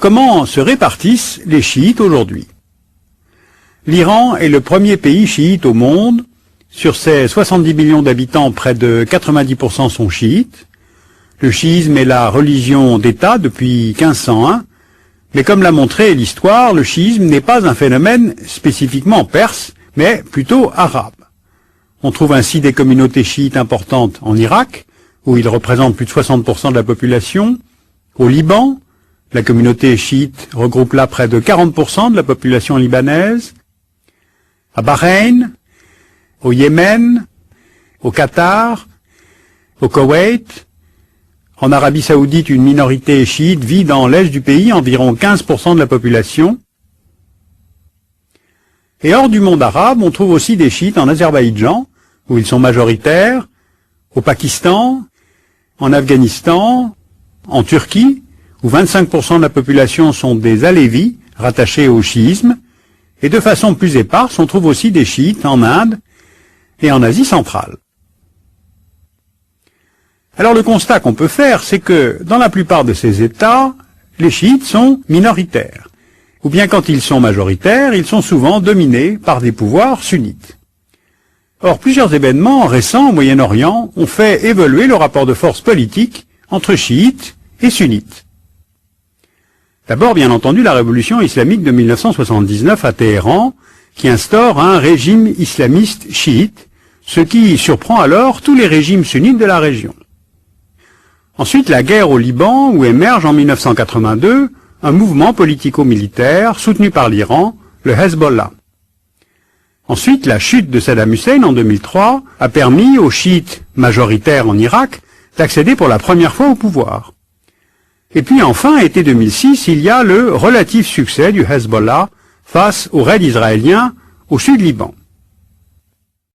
comment se répartissent les chiites aujourd'hui? L'Iran est le premier pays chiite au monde. Sur ses 70 millions d'habitants, près de 90% sont chiites. Le chiisme est la religion d'État depuis 1501, mais comme l'a montré l'histoire, le chiisme n'est pas un phénomène spécifiquement perse, mais plutôt arabe. On trouve ainsi des communautés chiites importantes en Irak, où ils représentent plus de 60% de la population. Au Liban, la communauté chiite regroupe là près de 40% de la population libanaise. À Bahreïn, au Yémen, au Qatar, au Koweït. En Arabie Saoudite, une minorité chiite vit dans l'est du pays, environ 15% de la population. Et hors du monde arabe, on trouve aussi des chiites en Azerbaïdjan, où ils sont majoritaires, au Pakistan, en Afghanistan, en Turquie, où 25% de la population sont des alévis, rattachés au chiisme, et de façon plus éparse, on trouve aussi des chiites en Inde et en Asie centrale. Alors le constat qu'on peut faire, c'est que dans la plupart de ces États, les chiites sont minoritaires. Ou bien quand ils sont majoritaires, ils sont souvent dominés par des pouvoirs sunnites. Or, plusieurs événements récents au Moyen-Orient ont fait évoluer le rapport de force politique entre chiites et sunnites. D'abord, bien entendu, la révolution islamique de 1979 à Téhéran, qui instaure un régime islamiste chiite, ce qui surprend alors tous les régimes sunnites de la région. Ensuite, la guerre au Liban, où émerge en 1982 un mouvement politico-militaire soutenu par l'Iran, le Hezbollah. Ensuite, la chute de Saddam Hussein en 2003 a permis aux chiites majoritaires en Irak d'accéder pour la première fois au pouvoir. Et puis enfin, été 2006, il y a le relatif succès du Hezbollah face aux raids israéliens au sud Liban.